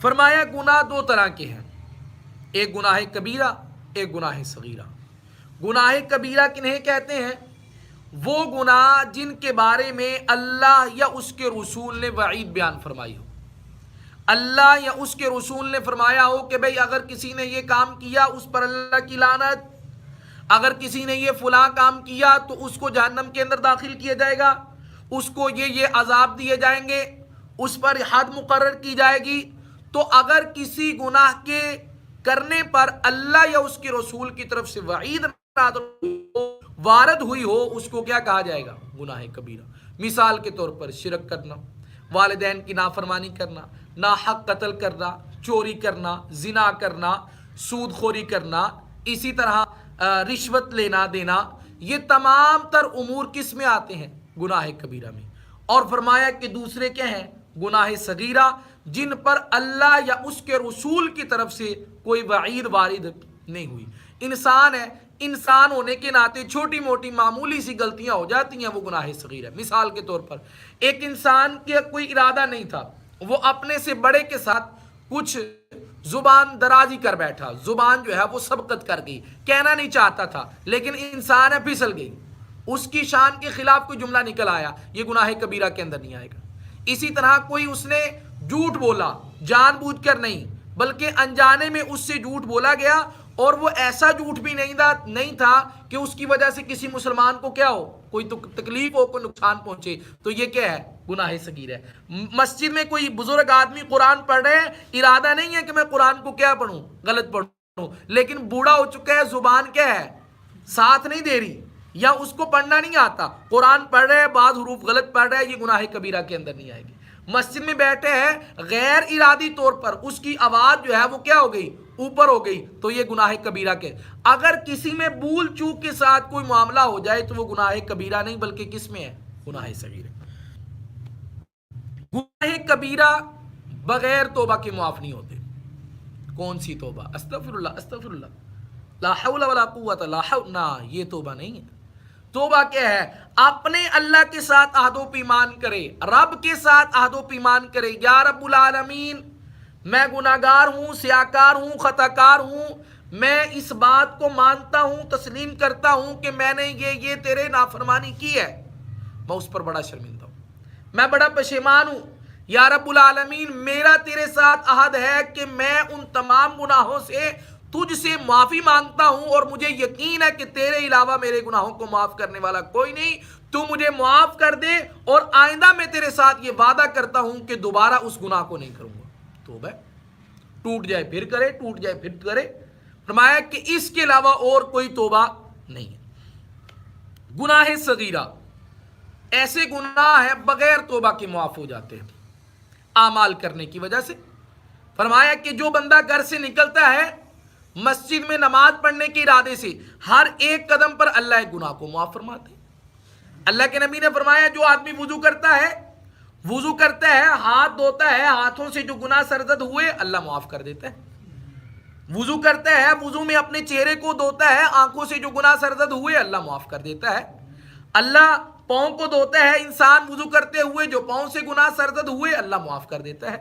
فرمایا گناہ دو طرح کے ہیں، ایک گناہ کبیرہ، ایک گناہ صغیرہ۔ گناہ کبیرہ کنہیں کہتے ہیں؟ وہ گناہ جن کے بارے میں اللہ یا اس کے رسول نے وعید بیان فرمائی ہو۔ اللہ یا اس کے رسول نے فرمایا ہو کہ بھئی اگر کسی نے یہ کام کیا اس پر اللہ کی لعنت، اگر کسی نے یہ فلاں کام کیا تو اس کو جہنم کے اندر داخل کیا جائے گا، اس کو یہ عذاب دیے جائیں گے، اس پر حد مقرر کی جائے گی۔ تو اگر کسی گناہ کے کرنے پر اللہ یا اس کے رسول کی طرف سے وعید وارد ہوئی ہو، اس کو کیا کہا جائے گا؟ گناہ کبیرہ۔ مثال کے طور پر شرک کرنا، والدین کی نافرمانی کرنا، ناحق قتل کرنا، چوری کرنا، زنا کرنا، سود خوری کرنا، اسی طرح رشوت لینا دینا، یہ تمام تر امور کس میں آتے ہیں؟ گناہ کبیرہ میں۔ اور فرمایا کہ دوسرے کیا ہیں؟ گناہ صغیرہ، جن پر اللہ یا اس کے رسول کی طرف سے کوئی وعید وارد نہیں ہوئی۔ انسان ہے، انسان ہونے کے ناطے چھوٹی موٹی معمولی سی غلطیاں ہو جاتی ہیں، وہ گناہ صغیرہ ہے۔ مثال کے طور پر ایک انسان کا کوئی ارادہ نہیں تھا، وہ اپنے سے بڑے کے ساتھ کچھ زبان درازی کر بیٹھا، زبان جو ہے وہ سبقت کر گئی، کہنا نہیں چاہتا تھا لیکن انسان ہے پھسل گئی، اس کی شان کے خلاف کوئی جملہ نکل آیا، یہ گناہ کبیرہ کے اندر نہیں آئے گا۔ اسی طرح کوئی اس نے جھوٹ بولا، جان بوجھ کر نہیں بلکہ انجانے میں اس سے جھوٹ بولا گیا، اور وہ ایسا جھوٹ بھی نہیں تھا کہ اس کی وجہ سے کسی مسلمان کو کیا ہو، کوئی تکلیف ہو، کوئی نقصان پہنچے، تو یہ کیا ہے؟ گناہ صغیرہ ہے۔ مسجد میں کوئی بزرگ آدمی قرآن پڑھ رہے ہیں، ارادہ نہیں ہے کہ میں قرآن کو کیا پڑھوں، غلط پڑھوں، لیکن بوڑھا ہو چکا ہے، زبان کیا ہے؟ ساتھ نہیں دے رہی، یا اس کو پڑھنا نہیں آتا، قرآن پڑھ رہے ہیں، بعض حروف غلط پڑھ رہے ہیں، یہ گناہ کبیرہ کے اندر نہیں آئے گی۔ مسجد میں بیٹھے ہیں، غیر ارادی طور پر اس کی آواز جو ہے وہ کیا ہو گئی؟ اوپر ہو گئی، تو یہ گناہ کبیرہ کے۔ اگر کسی میں بھول چوک کے ساتھ کوئی معاملہ ہو جائے تو وہ گناہ کبیرہ نہیں بلکہ کس میں ہے؟ گناہ صغیرہ۔ گناہ کبیرہ بغیر توبہ کے معاف نہیں ہوتے۔ کون سی توبہ؟ استغفر اللہ، استغفر اللہ، لا حول ولا قوت الا باللہ، نہ، یہ توبہ نہیں ہے۔ توبہ کیا ہے؟ اپنے اللہ کے ساتھ عہد و پیمان کرے، رب کے ساتھ عہد و پیمان کرے، یا رب العالمین میں گناہگار ہوں، سیاکار ہوں، خطا کار ہوں، میں اس بات کو مانتا ہوں، تسلیم کرتا ہوں کہ میں نے یہ تیرے نافرمانی کی ہے، میں اس پر بڑا شرمندہ ہوں، میں بڑا پشیمان ہوں، یا رب العالمین میرا تیرے ساتھ عہد ہے کہ میں ان تمام گناہوں سے تجھ سے معافی مانگتا ہوں، اور مجھے یقین ہے کہ تیرے علاوہ میرے گناہوں کو معاف کرنے والا کوئی نہیں، تو مجھے معاف کر دے، اور آئندہ میں تیرے ساتھ یہ وعدہ کرتا ہوں کہ دوبارہ اس گناہ کو نہیں کروں گا۔ توبہ ٹوٹ جائے پھر کرے، ٹوٹ جائے پھر کرے۔ فرمایا کہ اس کے علاوہ اور کوئی توبہ نہیں ہے۔ گناہ صغیرہ ایسے گناہ ہیں بغیر توبہ کے معاف ہو جاتے ہیں اعمال کرنے کی وجہ سے۔ فرمایا کہ جو بندہ گھر سے نکلتا ہے مسجد میں نماز پڑھنے کے ارادے سے، ہر ایک قدم پر اللہ ایک گناہ کو معاف فرماتے ہیں۔ اللہ کے نبی نے فرمایا جو آدمی وضو کرتا ہے، ہاتھ دھوتا ہے، ہاتھوں سے جو گناہ سرزد ہوئے اللہ معاف کر دیتا ہے۔ وضو کرتا ہے، وضو میں اپنے چہرے کو دھوتا ہے، آنکھوں سے جو گناہ سرزد ہوئے اللہ معاف کر دیتا ہے۔ اللہ پاؤں کو دھوتا ہے، انسان وضو کرتے ہوئے جو پاؤں سے گناہ سرزد ہوئے اللہ معاف کر دیتا ہے۔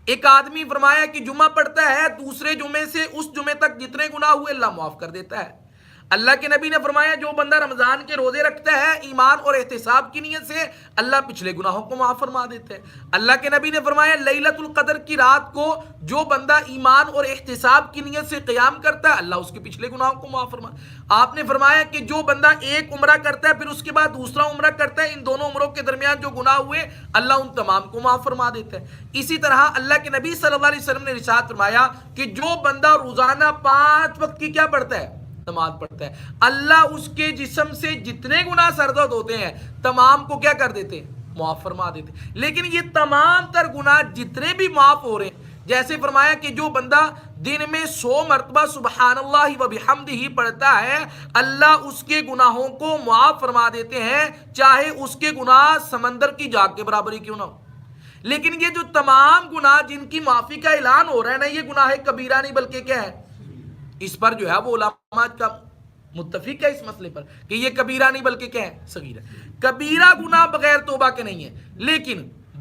ایک آدمی فرمایا کہ جمعہ پڑھتا ہے، دوسرے جمعے سے اس جمعے تک جتنے گناہ ہوئے اللہ معاف کر دیتا ہے۔ اللہ کے نبی نے فرمایا جو بندہ رمضان کے روزے رکھتا ہے ایمان اور احتساب کی نیت سے، اللہ پچھلے گناہوں کو معاف فرما دیتا ہے۔ اللہ کے نبی نے فرمایا لیلۃ القدر کی رات کو جو بندہ ایمان اور احتساب کی نیت سے قیام کرتا ہے اللہ اس کے پچھلے گناہوں کو معاف فرما۔ آپ نے فرمایا کہ جو بندہ ایک عمرہ کرتا ہے پھر اس کے بعد دوسرا عمرہ کرتا ہے، ان دونوں عمروں کے درمیان جو گناہ ہوئے اللہ ان تمام کو معاف فرما دیتا ہے۔ اسی طرح اللہ کے نبی صلی اللہ علیہ وسلم نے ارشاد فرمایا کہ جو بندہ روزانہ 5 وقت کی کیا پڑھتا ہے؟ نماز پڑھتا ہے، اللہ اس کے جسم سے جتنے گناہ سرزد ہوتے ہیں تمام کو کیا کر دیتے ہیں؟ معاف فرما دیتے ہیں۔ لیکن یہ تمام تر گناہ جتنے بھی معاف ہو رہے ہیں، جیسے فرمایا کہ جو بندہ دن میں 100 مرتبہ سبحان اللہ و بحمدہ پڑھتا ہے اللہ اس کے گناہوں کو معاف فرما دیتے ہیں، چاہے اس کے گناہ سمندر کی جاگ کے برابری کیوں نہ ہو۔ لیکن یہ جو تمام گناہ جن کی معافی کا اعلان ہو رہا ہے نا، یہ گناہ کبیرہ نہیں بلکہ کیا ہے؟ اس پر جو ہے وہ علماء کا متفق ہے اس مسئلے پر کہ یہ کبیرہ نہیں بلکہ کیا ہے؟ صغیرہ۔ کبیرہ گناہ بغیر توبہ کے نہیں ہے، لیکن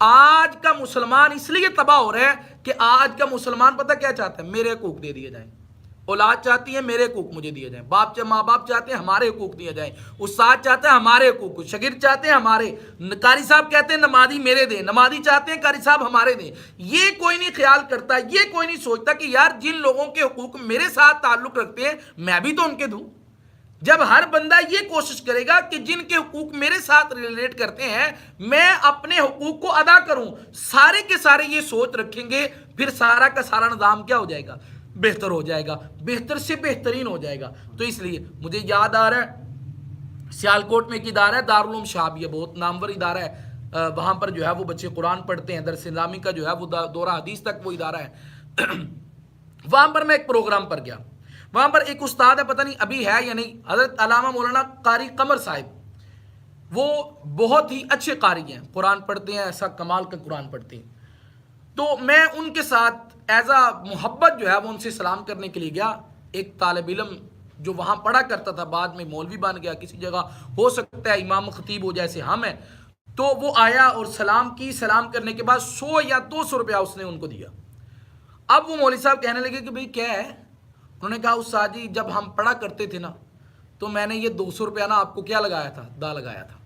آج کا مسلمان اس لیے تباہ ہو رہا ہے کہ آج کا مسلمان پتہ کیا چاہتا ہے؟ میرے حقوق دے دیے جائیں. اولاد چاہتی ہے میرے حقوق مجھے دیے جائیں, ماں باپ چاہتے ہیں ہمارے حقوق دیے جائیں, استاد چاہتے ہیں ہمارے حقوق, شاگرد چاہتے ہیں ہمارے, قاری صاحب کہتے ہیں نمازی میرے دیں, نمازی چاہتے ہیں قاری صاحب ہمارے دیں. یہ کوئی نہیں خیال کرتا, یہ کوئی نہیں سوچتا کہ یار جن لوگوں کے حقوق میرے ساتھ تعلق رکھتے ہیں میں بھی تو ان کے دوں. جب ہر بندہ یہ کوشش کرے گا کہ جن کے حقوق میرے ساتھ ریلیٹ کرتے ہیں میں اپنے حقوق کو ادا کروں, سارے کے سارے یہ سوچ رکھیں گے, پھر سارا کا سارا نظام کیا ہو جائے گا؟ بہتر ہو جائے گا, بہتر سے بہترین ہو جائے گا. تو اس لیے مجھے یاد آ رہا ہے سیالکوٹ میں ایک ادارہ ہے دارالعلوم شہابیہ, بہت نامور ادارہ ہے. وہاں پر جو ہے وہ بچے قرآن پڑھتے ہیں, درس اسلامی کا جو ہے وہ دورہ حدیث تک وہ ادارہ ہے. وہاں پر میں ایک پروگرام پر گیا, وہاں پر ایک استاد ہے, پتہ نہیں ابھی ہے یا نہیں, حضرت علامہ مولانا قاری قمر صاحب. وہ بہت ہی اچھے قاری ہیں, قرآن پڑھتے ہیں, ایسا کمال کا قرآن پڑھتے ہیں. تو میں ان کے ساتھ ایز اے محبت جو ہے وہ ان سے سلام کرنے کے لیے گیا. ایک طالب علم جو وہاں پڑھا کرتا تھا بعد میں مولوی بن گیا, کسی جگہ ہو سکتا ہے امام خطیب ہو جیسے ہم ہیں, تو وہ آیا اور سلام کی. سلام کرنے کے بعد 100 یا 200 روپیہ اس نے ان کو دیا. اب وہ مولوی صاحب کہنے لگے کہ بھئی کیا ہے؟ انہوں نے کہا استاد جی جب ہم پڑھا کرتے تھے نا تو میں نے یہ 200 روپیہ نا آپ کو کیا لگایا تھا؟ دا لگایا تھا.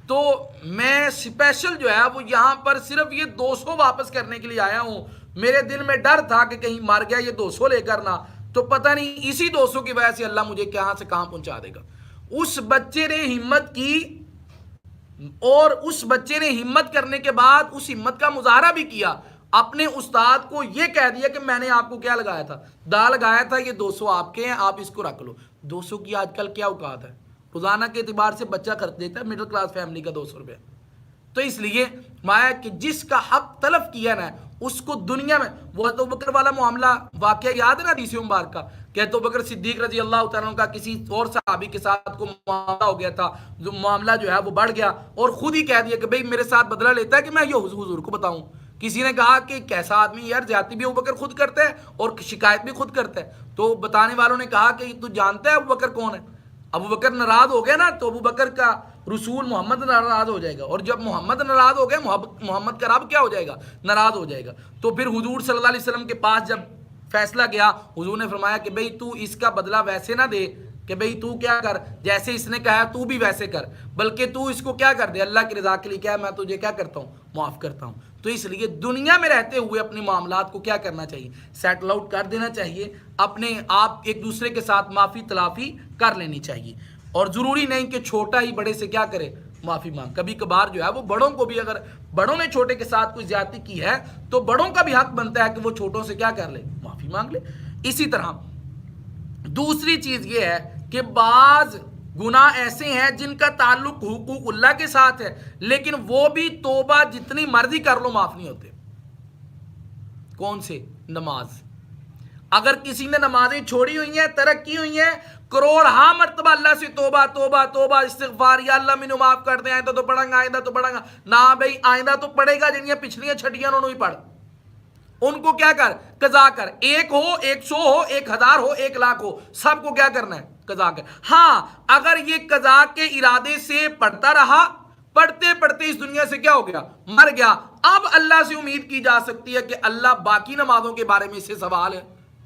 تو میں اسپیشل جو ہے وہ یہاں پر صرف یہ 200 واپس کرنے کے لیے آیا ہوں. میرے دل میں ڈر تھا کہ کہیں مر گیا یہ 200 لے کر نہ, تو پتہ نہیں اسی 200 کی وجہ سے اللہ مجھے کہاں سے کہاں پہنچا دے گا. اس بچے نے ہمت کی, اور اس بچے نے ہمت کرنے کے بعد اس ہمت کا مظاہرہ بھی کیا. اپنے استاد کو یہ کہہ دیا کہ میں نے آپ کو کیا لگایا تھا؟ دا لگایا تھا, یہ 200 آپ کے ہیں, آپ اس کو رکھ لو. 200 کی آج کل کیا اوقات ہے؟ روزانہ کے اعتبار سے بچہ خرچ دیتا ہے مڈل کلاس فیملی کا 200 روپے. تو اس لیے مایا کہ جس کا حق تلف کیا نا اس کو دنیا میں, وہ ابوبکر والا معاملہ واقعہ یاد ہے نا حدیث مبارک کا, کہ ابوبکر صدیق رضی اللہ تعالیٰ عنہ کا کسی اور صحابی کے ساتھ کو معاملہ ہو گیا تھا, جو معاملہ جو ہے وہ بڑھ گیا, اور خود ہی کہہ دیا کہ بھئی میرے ساتھ بدلہ لیتا ہے کہ میں یہ حضور کو بتاؤں. کسی نے کہا کہ کیسا آدمی یار, زیادتی بھی ابوبکر خود کرتا ہے اور شکایت بھی خود کرتا ہے. تو بتانے والوں نے کہا کہ تو جانتا ہے ابوبکر کون ہے؟ ابوبکر ناراض ہو گیا نا تو ابوبکر کا رسول محمد ناراض ہو جائے گا, اور جب محمد ناراض ہو گیا محمد کا رب کیا ہو جائے گا؟ ناراض ہو جائے گا. تو پھر حضور صلی اللہ علیہ وسلم کے پاس جب فیصلہ گیا, حضور نے فرمایا کہ بھئی تو اس کا بدلہ ویسے نہ دے کہ بھئی تو کیا کر, جیسے اس نے کہا تو بھی ویسے کر, بلکہ تو اس کو کیا کر دے, اللہ کی رضا کے لیے کیا میں تجھے کیا کرتا ہوں؟ معاف کرتا ہوں. تو اس لیے دنیا میں رہتے ہوئے اپنے معاملات کو کیا کرنا چاہیے؟ سیٹل آؤٹ کر دینا چاہیے. اپنے آپ ایک دوسرے کے ساتھ معافی تلافی کر لینی چاہیے, اور ضروری نہیں کہ چھوٹا ہی بڑے سے کیا کرے؟ معافی مانگ. کبھی کبھار جو ہے وہ بڑوں کو بھی, اگر بڑوں نے چھوٹے کے ساتھ کوئی زیادتی کی ہے تو بڑوں کا بھی حق بنتا ہے کہ وہ چھوٹوں سے کیا کر لے؟ معافی مانگ لے. اسی طرح دوسری چیز یہ ہے کہ بعض گناہ ایسے ہیں جن کا تعلق حقوق اللہ کے ساتھ ہے, لیکن وہ بھی توبہ جتنی مرضی کر لو معاف نہیں ہوتے. کون سے؟ نماز. اگر کسی نے نمازیں چھوڑی ہوئی ہیں, ترک کی ہوئی ہیں, کروڑ مرتبہ اللہ سے توبہ توبہ توبہ استغفار, یا اللہ مینوں معاف کر دے, آئندہ تو پڑھاں گا, آئندہ تو پڑھاں گا. نہ بھئی آئندہ تو پڑھے گا, جنیاں پچھلیاں چھٹیاں انہوں نے پڑھ, ان کو کیا کر؟ قضا کر. 1 ہو, 100 ہو, 1000 ہو, 1,00,000 ہو, سب کو کیا کرنا ہے؟ قضا کر. ہاں اگر یہ قضا کے ارادے سے پڑھتا رہا, پڑھتے پڑھتے اس دنیا سے کیا ہو گیا؟ مر گیا, اب اللہ سے امید کی جا سکتی ہے کہ اللہ باقی نمازوں کے بارے میں اس سے سوال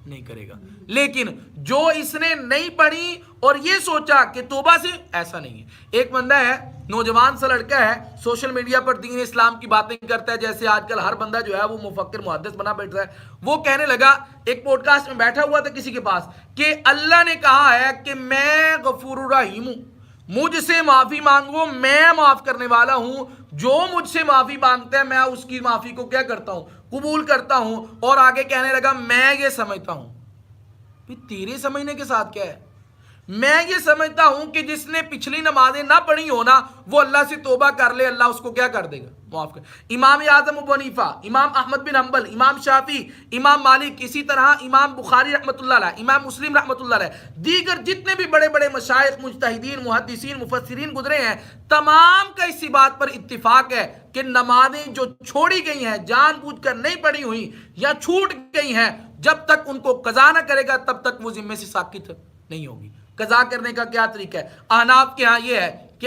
نہیں کرے گا. لیکن جو اس نے نہیں پڑھی اور یہ سوچا کہ توبہ سے, ایسا نہیں ہے. ایک بندہ ہے, نوجوان سا لڑکا ہے, سوشل میڈیا پر دین اسلام کی باتیں کرتا ہے, جیسے آج کل ہر بندہ جو ہے وہ مفکر محدث بنا بیٹھ رہا ہے. وہ کہنے لگا, ایک پوڈ کاسٹ میں بیٹھا ہوا تھا کسی کے پاس, کہ اللہ نے کہا ہے کہ میں غفور الرحیم ہوں, مجھ سے معافی مانگو, میں معاف کرنے والا ہوں. جو مجھ سے معافی مانگتا ہے میں اس کی معافی کو کیا کرتا ہوں؟ قبول کرتا ہوں. اور آگے کہنے لگا میں یہ سمجھتا ہوں. تیرے سمجھنے کے ساتھ کیا ہے؟ میں یہ سمجھتا ہوں کہ جس نے پچھلی نمازیں نہ پڑھی ہونا وہ اللہ سے توبہ کر لے, اللہ اس کو کیا کر دے گا؟ معاف کر. امام اعظم ابو حنیفہ, امام احمد بن حنبل, امام شافعی, امام مالک, اسی طرح امام بخاری رحمۃ اللہ علیہ, امام مسلم رحمۃ اللہ علیہ, دیگر جتنے بھی بڑے بڑے مشائخ, مجتہدین, محدثین, مفسرین گزرے ہیں, تمام کا اسی بات پر اتفاق ہے کہ نمازیں جو چھوڑی گئی ہیں, جان بوجھ کر نہیں پڑھی ہوئی یا چھوٹ گئی ہیں, جب تک ان کو قضا نہ کرے گا تب تک وہ ذمے سے ساقط نہیں ہوگی. قضا کرنے کا کیا طریقہ ہے؟ احناف کے ہاں یہ ہے کہ